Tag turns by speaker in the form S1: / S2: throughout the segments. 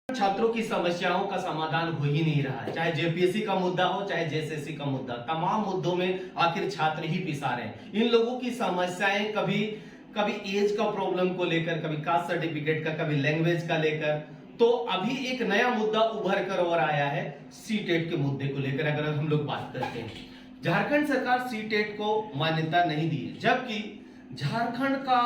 S1: छात्रों की समस्याओं का समाधान हो ही नहीं रहा है। चाहे जेपीएससी का मुद्दा हो, चाहे जेएसएससी का मुद्दा, तमाम मुद्दों में आखिर छात्र ही पिसा रहे हैं। इन लोगों की समस्याएं कभी कभी एज का प्रॉब्लम को लेकर, कभी कास्ट सर्टिफिकेट का, कभी लैंग्वेज का लेकर। तो अभी एक नया मुद्दा उभर कर और आया है सीटेट के मुद्दे को लेकर। अगर हम लोग बात करते हैं, झारखंड सरकार सीटेट को मान्यता नहीं दी है, जबकि झारखंड का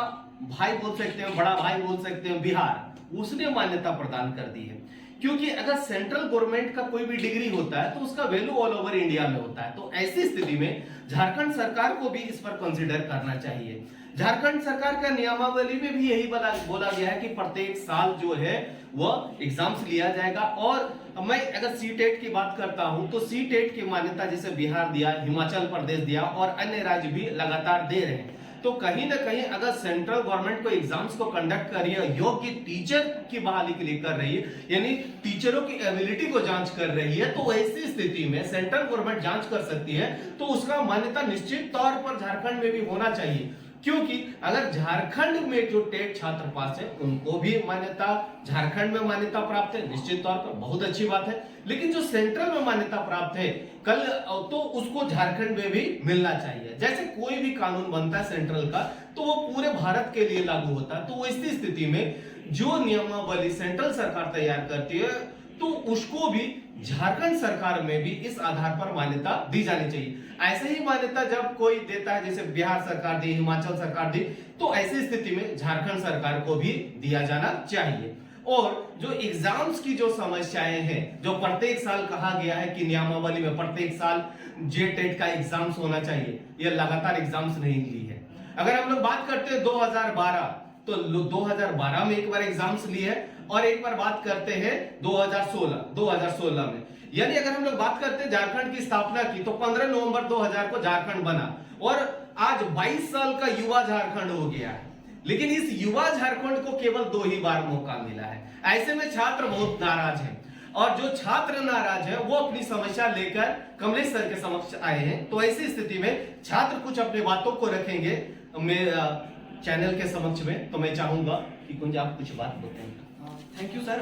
S1: भाई बोल सकते हैं, बड़ा भाई बोल सकते हैं बिहार, उसने मान्यता प्रदान कर दी है। क्योंकि अगर सेंट्रल गवर्नमेंट का कोई भी डिग्री होता है तो उसका वैल्यू ऑल ओवर इंडिया में होता है। तो ऐसी स्थिति में झारखंड सरकार को भी इस पर कंसीडर करना चाहिए। झारखंड सरकार का नियमावली में भी यही बोला गया है कि प्रत्येक साल जो है वह एग्जाम्स लिया जाएगा। और मैं अगर सीटेट की बात करता हूं तो सीटेट की मान्यता जैसे बिहार दिया, हिमाचल प्रदेश दिया और अन्य राज्य भी लगातार दे रहे हैं। तो कहीं ना कहीं अगर सेंट्रल गवर्नमेंट को एग्जाम्स को कंडक्ट कर रही है, योग्य टीचर की बहाली के लिए कर रही है, यानी टीचरों की एबिलिटी को जांच कर रही है, तो ऐसी स्थिति में सेंट्रल गवर्नमेंट जांच कर सकती है। तो उसका मान्यता निश्चित तौर पर झारखंड में भी होना चाहिए। क्योंकि अगर झारखंड में जो टेट छात्र पास है उनको भी मान्यता, झारखंड में मान्यता प्राप्त है, निश्चित तौर पर बहुत अच्छी बात है। लेकिन जो सेंट्रल में मान्यता प्राप्त है कल, तो उसको झारखंड में भी मिलना चाहिए। जैसे कोई भी कानून बनता है सेंट्रल का तो वो पूरे भारत के लिए लागू होता है। तो ऐसी स्थिति में जो नियमावली सेंट्रल सरकार तैयार करती है तो उसको भी झारखंड सरकार में भी इस आधार पर मान्यता दी जानी चाहिए। ऐसे ही मान्यता जब कोई देता है, जैसे बिहार सरकार दी, हिमाचल सरकार दी, तो ऐसी स्थिति में झारखंड सरकार को भी दिया जाना चाहिए। और जो एग्जाम्स की जो समस्याएं हैं, जो प्रत्येक साल कहा गया है कि नियमावली में प्रत्येक साल जेटेट का एग्जाम्स होना चाहिए, ये लगातार एग्जाम्स नहीं ली है। अगर हम लोग बात करते हैं 2012, तो 2012 में एक बार एग्जाम्स लिए है और एक बार बात करते हैं 2016 में। यानी अगर हम लोग बात करते हैं झारखंड की स्थापना की तो 15 नवंबर 2000 को झारखंड बना और आज 22 साल का युवा झारखंड हो गया है। लेकिन इस युवा झारखंड को केवल 2 ही बार मौका मिला है। ऐसे में छात्र बहुत नाराज हैं और जो छात्र नाराज है वो अपनी समस्या लेकर कमलेश सर के समक्ष आए हैं। तो ऐसी स्थिति में छात्र कुछ अपनी बातों को रखेंगे चैनल के समक्ष में। तो मैं चाहूंगा कि कुंज आप कुछ बात बताएं।
S2: थैंक यू सर,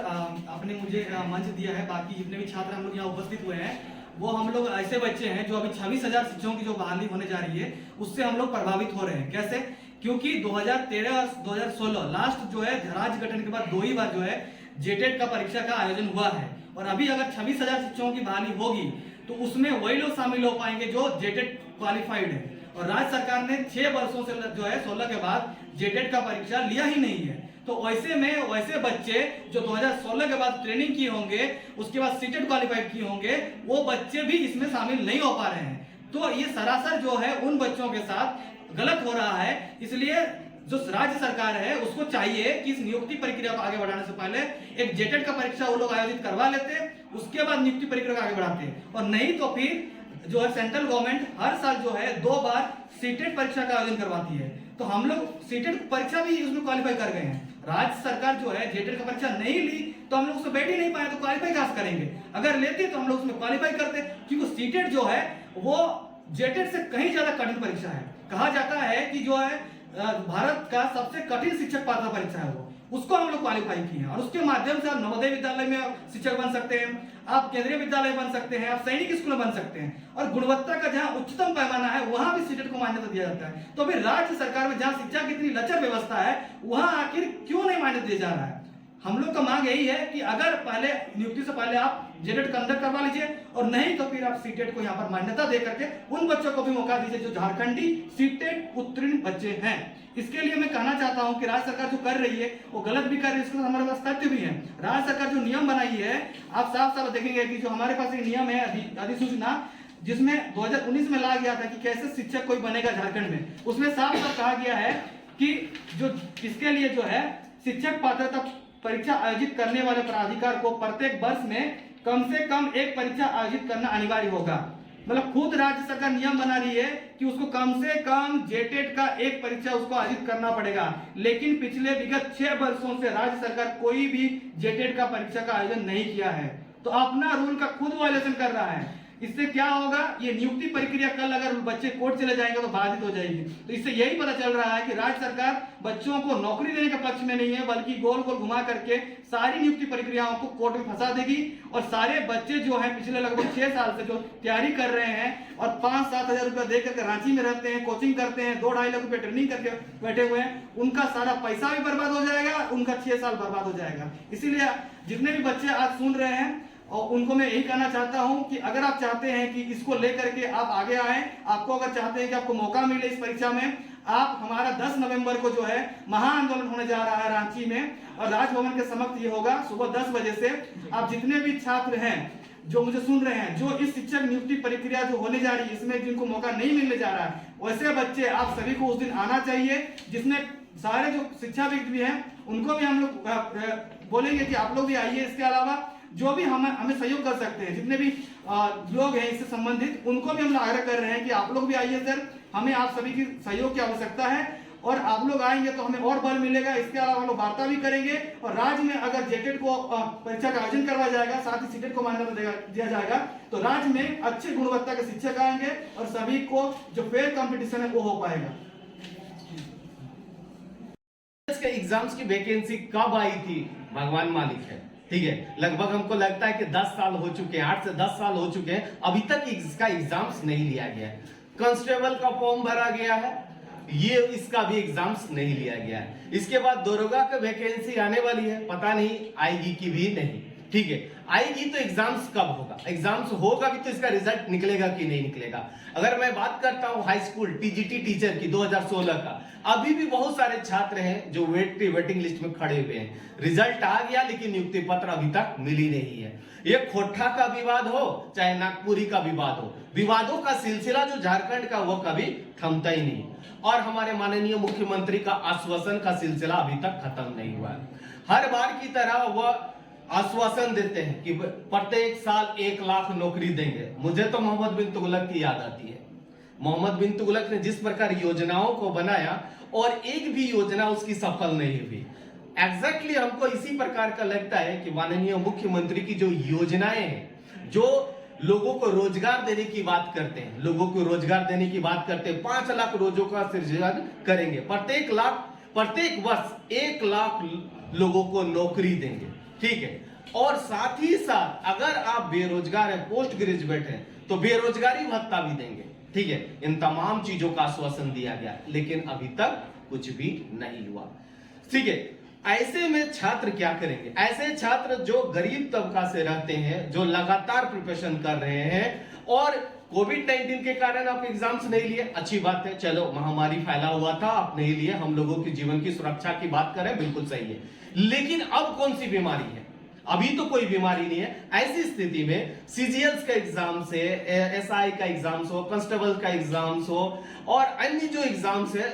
S2: आपने मुझे मंच दिया है। बाकी जितने भी छात्र हम लोग यहाँ उपस्थित हुए हैं वो हम लोग ऐसे बच्चे हैं जो अभी 26,000 शिक्षकों की जो बहाली होने जा रही है उससे हम लोग प्रभावित हो रहे हैं। कैसे? क्योंकि 2013 और 2016 लास्ट जो है राज्य गठन के बाद 2 ही बार जो है जेटेट का परीक्षा का आयोजन हुआ है। और अभी अगर 26,000 शिक्षकों की बहाली होगी तो उसमें वही लोग शामिल हो पाएंगे जो जेटेट क्वालिफाइड है। और राज्य सरकार ने 6 वर्षों से जो है 16 के बाद जेटेट का परीक्षा लिया ही नहीं है। तो ऐसे में वैसे बच्चे जो 2016 के बाद ट्रेनिंग किए होंगे, उसके बाद सीटेट क्वालिफाइड किए होंगे, वो बच्चे भी इसमें शामिल नहीं हो पा रहे हैं। तो ये सरासर जो है उन बच्चों के साथ गलत हो रहा है। इसलिए जो राज्य सरकार है उसको चाहिए कि इस नियुक्ति प्रक्रिया को आगे बढ़ाने से पहले एक जेटेट का परीक्षा वो लोग आयोजित करवा लेते, उसके बाद नियुक्ति प्रक्रिया को आगे बढ़ाते। और नहीं तो फिर जो है सेंट्रल गवर्नमेंट हर साल जो है 2 बार सीटेट परीक्षा का आयोजन करवाती है। तो हम लोग सीटेट परीक्षा भी उसमें क्वालिफाई कर गए हैं। राज्य सरकार जो है जेटेट का परीक्षा नहीं ली तो हम लोग उसमें बैठ ही नहीं पाए, तो क्वालिफाई कहां से करेंगे? अगर लेते तो हम लोग उसमें क्वालिफाई करते, क्योंकि सीटेट जो है वो जेटेट से कहीं ज्यादा कठिन परीक्षा है। कहा जाता है कि जो है भारत का सबसे कठिन शिक्षक पात्रता परीक्षा है, वो उसको हम लोग क्वालिफाई किए हैं। और उसके माध्यम से आप नवोदय विद्यालय में शिक्षक बन सकते हैं, आप केंद्रीय विद्यालय बन सकते हैं, आप सैनिक स्कूल में बन सकते हैं। और गुणवत्ता का जहां उच्चतम पैमाना है वहां भी सीटेट को मान्यता दिया जाता है। तो अभी राज्य सरकार में जहां शिक्षा की इतनी लचर व्यवस्था है वहां आखिर क्यों नहीं मान्यता दिया जा रहा है? हम लोग का मांग यही है कि अगर पहले नियुक्ति से पहले आप जेटेट कंडक्ट करवा लीजिए, और नहीं तो फिर आप सीटेट को यहाँ पर मान्यता दे करके उन बच्चों को भी मौका दीजिए जो झारखंडी सीटेट उत्तीर्ण बच्चे हैं। इसके लिए मैं कहना चाहता हूं कि राज्य सरकार जो कर रही है वो गलत भी कर रही है, इसके हमारे पास तथ्य भी है। राज्य सरकार जो नियम बनाई है, आप साफ साफ देखेंगे कि जो हमारे पास एक नियम है अधिसूचना, जिसमें 2019 में लाया गया था कि कैसे शिक्षक कोई बनेगा झारखंड में, उसमें साफ साफ कहा गया है कि जो इसके लिए जो है शिक्षक पात्रता परीक्षा आयोजित करने वाले प्राधिकार को प्रत्येक वर्ष में कम से कम एक परीक्षा आयोजित करना अनिवार्य होगा। मतलब खुद राज्य सरकार नियम बना रही है कि उसको कम से कम जेटेट का एक परीक्षा उसको आयोजित करना पड़ेगा। लेकिन पिछले विगत 6 वर्षों से राज्य सरकार कोई भी जेटेट का परीक्षा का आयोजन नहीं किया है, तो अपना रूल का खुद वायलेशन कर रहा है। इससे क्या होगा, ये नियुक्ति प्रक्रिया कल अगर बच्चे कोर्ट चले जाएंगे तो बाधित हो जाएगी। तो इससे यही पता चल रहा है कि राज्य सरकार बच्चों को नौकरी देने के पक्ष में नहीं है, बल्कि गोल गोल घुमा करके सारी नियुक्ति प्रक्रियाओं को कोर्ट में फंसा देगी। और सारे बच्चे जो है पिछले लगभग 6 साल से जो तैयारी कर रहे हैं और 5-7 हजार रुपया दे करके रांची में रहते हैं, कोचिंग करते हैं, 2-2.5 लाख रुपया ट्रेनिंग करके बैठे हुए हैं, उनका सारा पैसा भी बर्बाद हो जाएगा, उनका 6 साल बर्बाद हो जाएगा। इसीलिए जितने भी बच्चे आज सुन रहे हैं और उनको मैं यही कहना चाहता हूं कि अगर आप चाहते हैं कि इसको लेकर के आप आगे आए, आपको अगर चाहते हैं कि आपको मौका मिले इस परीक्षा में, आप हमारा 10 नवंबर को जो है महाआंदोलन होने जा रहा है रांची में, और राजभवन के समक्ष ये होगा सुबह 10 बजे से। आप जितने भी छात्र हैं जो मुझे सुन रहे हैं, जो इस शिक्षक नियुक्ति प्रक्रिया जो होने जा रही है इसमें जिनको मौका नहीं मिलने जा रहा है, वैसे बच्चे आप सभी को उस दिन आना चाहिए, जिसमें सारे जो शिक्षाविद भी हैं उनको भी हम लोग बोलेंगे कि आप लोग भी आइए। इसके अलावा जो भी हमें सहयोग कर सकते हैं, जितने भी लोग हैं इससे संबंधित, उनको भी हम आग्रह कर रहे हैं कि आप लोग भी आइए सर, हमें आप सभी की सहयोग की आवश्यकता है, और आप लोग आएंगे तो हमें और बल मिलेगा। इसके अलावा हम लोग वार्ता भी करेंगे, और राज्य में अगर जेटेट को परीक्षा का आयोजन करवाया जाएगा, साथ ही सीटेट को मान्यता दिया जाएगा, तो राज्य में अच्छी गुणवत्ता के शिक्षक आएंगे और सभी को जो फेयर कंपटीशन है वो हो पाएगा।
S1: के एग्जाम्स की वैकेंसी कब आई थी भगवान मालिक है, ठीक है। लगभग हमको लगता है कि 10 साल हो चुके हैं, 8 से 10 साल हो चुके हैं, अभी तक इसका एग्जाम्स नहीं लिया गया है। कांस्टेबल का फॉर्म भरा गया है, ये इसका भी एग्जाम्स नहीं लिया गया है। इसके बाद दरोगा का वैकेंसी आने वाली है, पता नहीं आएगी कि भी नहीं, ठीक है। आएगी तो एग्जाम्स कब होगा, एग्जाम्स होगा भी तो इसका रिजल्ट निकलेगा कि नहीं निकलेगा। अगर मैं बात करता हूं हाई स्कूल टीजीटी टीचर की 2016 का, अभी भी बहुत सारे छात्र हैं जो वेटिंग लिस्ट में खड़े हुए हैं। रिजल्ट आ गया लेकिन नियुक्ति पत्र अभी तक मिली नहीं है। ये खोटा का विवाद हो चाहे नागपुरी का विवाद हो, विवादों का सिलसिला जो झारखंड का वो कभी थमता ही नहीं, और हमारे माननीय मुख्यमंत्री का आश्वासन का सिलसिला अभी तक खत्म नहीं हुआ है। हर बार की तरह वह आश्वासन देते हैं कि प्रत्येक साल 1 लाख नौकरी देंगे। मुझे तो मोहम्मद बिन तुगलक की याद आती है। मोहम्मद बिन तुगलक ने जिस प्रकार योजनाओं को बनाया और एक भी योजना उसकी सफल नहीं हुई। एग्जैक्टली हमको इसी प्रकार का लगता है कि माननीय मुख्यमंत्री की जो योजनाएं हैं, जो लोगों को रोजगार देने की बात करते हैं, लोगों को रोजगार देने की बात करते हैं, 5 लाख रोजों का सृजन करेंगे, प्रत्येक वर्ष 1 लाख लोगों को नौकरी देंगे, ठीक है। और साथ ही साथ अगर आप बेरोजगार हैं, पोस्ट ग्रेजुएट हैं, तो बेरोजगारी भत्ता भी देंगे, ठीक है। इन तमाम चीजों का आश्वासन दिया गया, लेकिन अभी तक कुछ भी नहीं हुआ, ठीक है। ऐसे में छात्र क्या करेंगे? ऐसे छात्र जो गरीब तबका से रहते हैं, जो लगातार प्रिपरेशन कर रहे हैं, और कोविड-19 के कारण आप एग्जाम्स नहीं लिए, अच्छी बात है, चलो महामारी फैला हुआ था, आप नहीं लिए, हम लोगों के जीवन की सुरक्षा की बात करें, बिल्कुल सही है। लेकिन अब कौन सी बीमारी है? अभी तो कोई बीमारी नहीं है। ऐसी स्थिति में सीजीएल्स का एग्जाम्स है, एसआई का एग्जाम्स हो, कांस्टेबल का एग्जाम्स हो, और अन्य जो एग्जाम्स है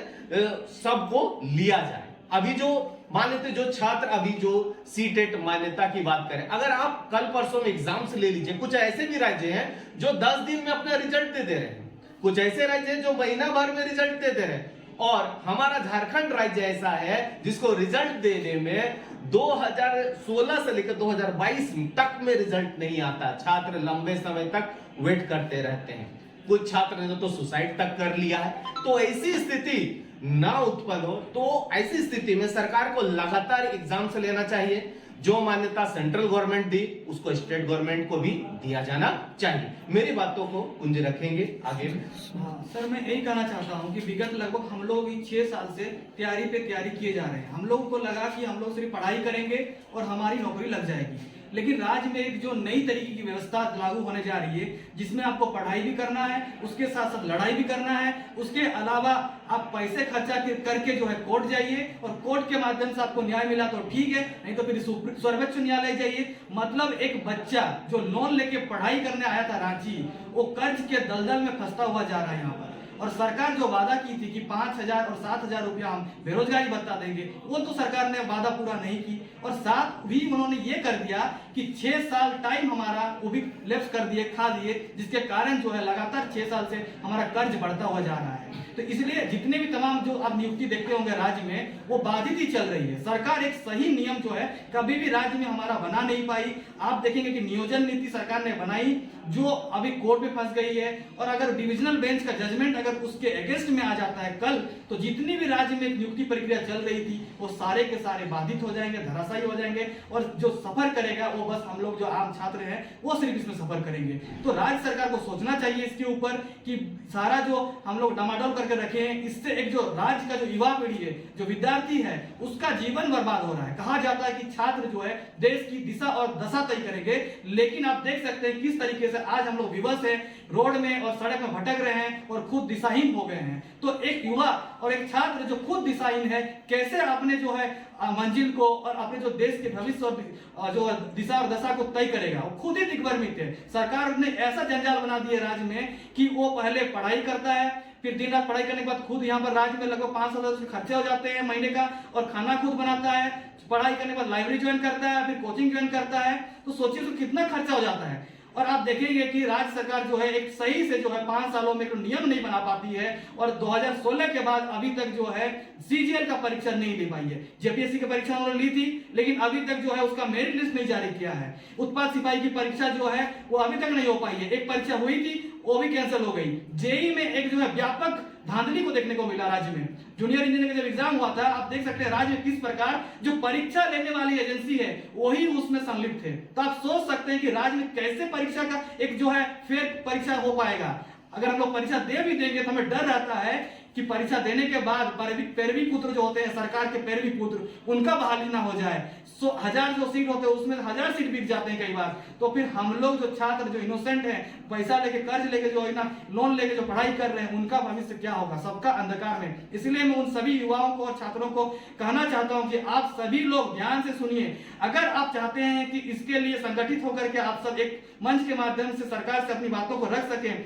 S1: सबको लिया जाए। अभी जो मान्यता, जो छात्र अभी जो सीटेट मान्यता की बात करें, अगर आप कल परसों में एग्जाम्स ले लीजिए, कुछ ऐसे भी राज्य हैं जो 10 दिन में अपना रिजल्ट दे रहे हैं, कुछ ऐसे राज्य हैं जो महीना भर में रिजल्ट दे रहे हैं, और हमारा झारखंड राज्य ऐसा है जिसको रिजल्ट देने में 2016 से लेकर 2022 तक में रिजल्ट नहीं आता। छात्र लंबे समय तक वेट करते रहते हैं, कुछ छात्र ने तो सुसाइड तक कर लिया है। तो ऐसी स्थिति ना उत्पन्न हो, तो ऐसी स्थिति में सरकार को लगातार एग्जाम से लेना चाहिए। जो मान्यता सेंट्रल गवर्नमेंट दी उसको स्टेट गवर्नमेंट को भी दिया जाना चाहिए। मेरी बातों को कुंज रखेंगे आगे में।
S2: सर, मैं यही कहना चाहता हूं कि विगत लगभग हम लोग 6 साल से तैयारी पे तैयारी किए जा रहे हैं। हम लोगों को लगा कि हम लोग सिर्फ पढ़ाई करेंगे और हमारी नौकरी लग जाएगी, लेकिन राज्य में एक जो नई तरीके की व्यवस्था लागू होने जा रही है, जिसमें आपको पढ़ाई भी करना है, उसके साथ साथ लड़ाई भी करना है, उसके अलावा आप पैसे खर्चा करके जो है कोर्ट जाइए, और कोर्ट के माध्यम से आपको न्याय मिला तो ठीक है, नहीं तो फिर सर्वोच्च न्यायालय जाइए। मतलब एक बच्चा जो लोन लेके पढ़ाई करने आया था रांची, वो कर्ज के दलदल में फंसता हुआ जा रहा है यहाँ पर। और सरकार जो वादा की थी कि 5,000 और 7,000 रुपया हम बेरोजगारी भत्ता देंगे, वो तो सरकार ने वादा पूरा नहीं की। और साथ भी उन्होंने ये कर दिया कि 6 साल टाइम हमारा वो भी लैप्स कर दिए, खा दिए, जिसके कारण जो है लगातार 6 साल से हमारा कर्ज बढ़ता हुआ जा रहा है। तो इसलिए जितने भी तमाम जो आप नियुक्ति देखते होंगे राज्य में, वो बाधित ही चल रही है। सरकार एक सही नियम जो है कभी भी राज्य में हमारा बना नहीं पाई। आप देखेंगे कि नियोजन नीति सरकार ने बनाई जो अभी कोर्ट में फंस गई है, और अगर डिविजनल बेंच का जजमेंट अगर उसके अगेंस्ट में आ जाता है कल, तो जितनी भी राज्य में नियुक्ति प्रक्रिया चल रही थी वो सारे के सारे बाधित हो जाएंगे, धराशायी हो जाएंगे, और जो सफर करेगा वो बस हम लोग जो आम छात्र हैं वो सिर्फ इसमें सफर करेंगे। तो राज्य सरकार को सोचना चाहिए इसके ऊपर कि सारा जो हम लोग डामाडोल करके रखे हैं, इससे एक जो राज्य का जो युवा पीढ़ी है, जो विद्यार्थी है, उसका जीवन बर्बाद हो रहा है। कहा जाता है कि छात्र जो है देश की दिशा और दशा तय करेंगे, लेकिन आप देख सकते हैं किस तरीके से आज हम लोग विवश हैं, रोड में और सड़क में भटक रहे हैं और खुद दिशाहीन हो गए हैं। तो एक युवा और एक छात्र जो खुद दिशाहीन है, कैसे अपने जो है मंजिल को और अपने जो देश के भविष्य और जो दिशा और दशा को तय करेगा, वो खुद ही दिग्भ्रमित है। सरकार ने ऐसा जंजाल बना दिया राज्य में कि वो पहले पढ़ाई करता है, फिर दिन रात पढ़ाई करने के बाद खुद यहाँ पर राज्य में लगभग 5,000 से खर्चे हो जाते हैं महीने का, और खाना खुद बनाता है, पढ़ाई करने के बाद लाइब्रेरी ज्वाइन करता है, फिर कोचिंग ज्वाइन करता है। तो सोचिए तो कितना खर्चा हो जाता है। और आप देखेंगे कि राज्य सरकार जो है एक सही से जो है 5 सालों में एक नियम नहीं बना पाती है, और 2016 के बाद अभी तक जो है सीजीएल का परीक्षा नहीं ले पाई है। जेपीएससी की परीक्षा उन्होंने ली थी, लेकिन अभी तक जो है उसका मेरिट लिस्ट नहीं जारी किया है। उत्पाद सिपाही की परीक्षा जो है वो अभी तक नहीं हो पाई है। एक परीक्षा हुई थी, वो भी कैंसिल हो गई। जेई में एक जो है व्यापक धांधली को देखने को मिला राज्य में। जूनियर इंजीनियर का जब एग्जाम हुआ था, आप देख सकते हैं राज्य में किस प्रकार जो परीक्षा लेने वाली एजेंसी है वही उसमें संलिप्त है। तो आप सोच सकते हैं कि राज्य में कैसे परीक्षा का एक जो है फेक परीक्षा हो पाएगा। अगर हम लोग परीक्षा दे भी देंगे तो हमें डर रहता है कि परीक्षा देने के बाद पैरवी पुत्र जो होते हैं, सरकार के पैरवी पुत्र, उनका बहाली ना हो जाए। 1000 जो सीट होते हैं उसमें 1000 सीट बिक जाते हैं कई बार। तो फिर हम लोग जो छात्र जो इनोसेंट हैं, पैसा लेके कर्ज लेके जो है ना लोन लेके जो पढ़ाई कर रहे हैं, उनका भविष्य क्या होगा? सबका अंधकार में। इसलिए मैं उन सभी युवाओं को और छात्रों को कहना चाहता हूं कि आप सभी लोग ध्यान से सुनिए। अगर आप चाहते हैं कि इसके लिए संगठित होकर के आप सब एक मंच के माध्यम से सरकार से अपनी बातों को रख सकें,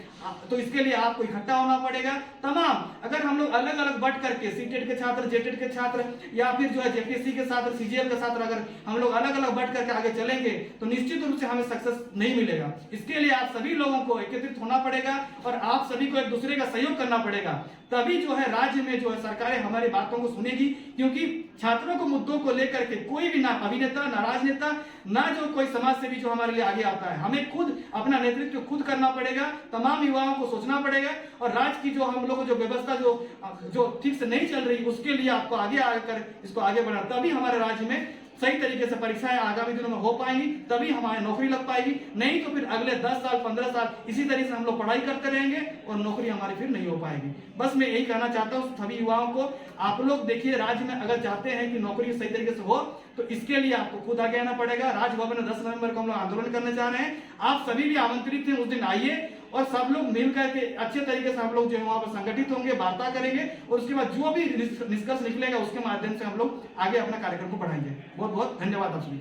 S2: तो इसके लिए आपको इकट्ठा होना पड़ेगा। तमाम अगर हम लोग अलग अलग बट करके सीटेट के छात्र, जेटेट के छात्र, या फिर जो है जेपीएससी के छात्र, सीजीएल के छात्र, अगर हम लोग अलग अलग बट करके आगे चलेंगे तो निश्चित रूप से हमें सक्सेस नहीं मिलेगा। इसके लिए आप सभी लोगों को एकत्रित होना पड़ेगा और आप सभी को एक दूसरे का सहयोग करना पड़ेगा। तभी जो है राज्य में जो है सरकारें हमारी बातों को सुनेगी, क्योंकि छात्रों को मुद्दों को लेकर के कोई भी ना अभिनेता, ना राजनेता, ना जो कोई समाज सेवी जो हमारे लिए आगे आता है। हमें खुद अपना नेतृत्व खुद करना पड़ेगा, तमाम युवाओं को सोचना पड़ेगा, और राज्य की जो हम लोग जो व्यवस्था जो ठीक से नहीं चल रही, उसके लिए आपको आगे आकर इसको आगे बढ़ा, तभी हमारे राज्य में सही तरीके से परीक्षाएं आगामी दिनों में हो पाएंगी, तभी हमारी नौकरी लग पाएगी। नहीं तो फिर अगले 10 साल 15 साल इसी तरीके से हम लोग पढ़ाई करते रहेंगे और नौकरी हमारी फिर नहीं हो पाएगी। बस मैं यही कहना चाहता हूँ सभी युवाओं को, आप लोग देखिए राज्य में अगर चाहते हैं कि नौकरी सही तरीके से हो तो इसके लिए आपको खुद आगे आना पड़ेगा। राजभवन में 10 नवंबर को हम लोग आंदोलन करने जा रहे हैं। आप सभी भी आमंत्रित हैं, उस दिन आइए और सब लोग मिलकर के अच्छे तरीके से हम लोग जो है वहां पर संगठित होंगे, वार्ता करेंगे, और उसके बाद जो भी निष्कर्ष निकलेगा उसके माध्यम से हम लोग आगे अपना कार्यक्रम को बढ़ाएंगे। बहुत बहुत धन्यवाद आप सभी।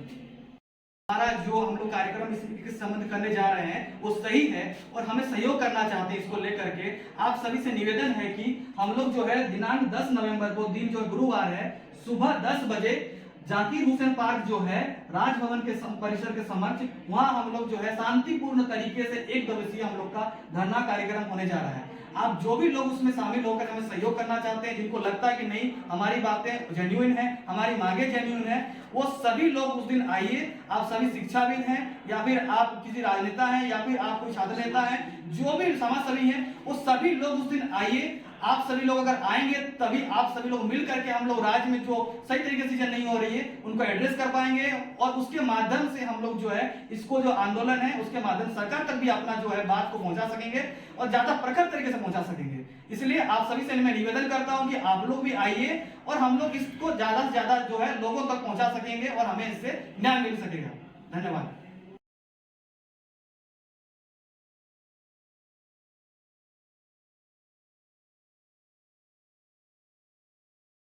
S2: हमारा जो हम लोग कार्यक्रम इसके संबंध करने जा रहे हैं वो सही है और हमें सहयोग करना चाहते हैं। इसको लेकर के आप सभी से निवेदन है कि हम लोग जो है दिनांक 10 नवंबर को, दिन जो गुरुवार है, सुबह 10 बजे जाकिर हुसैन पार्क जो है राजभवन के परिसर के समक्ष, वहां हम लोग जो है शांतिपूर्ण तरीके से 1 दिवसीय हम लोग का धरना कार्यक्रम होने जा रहा है। आप जो भी लोग उसमें शामिल होकर हमें सहयोग करना चाहते हैं, जिनको लगता है कि नहीं हमारी बातें जेन्युइन है, हमारी मांगे जेन्युइन है, वो सभी लोग उस दिन आइए। आप सभी शिक्षाविद हैं, या फिर आप किसी राजनेता हैं, या फिर आप कोई छात्र नेता हैं, जो भी समाज सेवी हैं, वो सभी लोग उस दिन आइए। आप सभी लोग अगर आएंगे तभी आप सभी लोग मिल करके हम लोग राज्य में जो सही तरीके से चीजें नहीं हो रही है उनको एड्रेस कर पाएंगे, और उसके माध्यम से हम लोग जो है इसको जो आंदोलन है उसके माध्यम से सरकार तक भी अपना जो है बात को पहुंचा सकेंगे और ज्यादा प्रखर तरीके से पहुंचा सकेंगे। इसलिए आप सभी से मैं निवेदन करता हूं कि आप लोग भी आइए और हम लोग इसको ज्यादा से ज्यादा जो है लोगों तक पहुंचा सकेंगे और हमें इससे न्याय मिल सकेगा। धन्यवाद।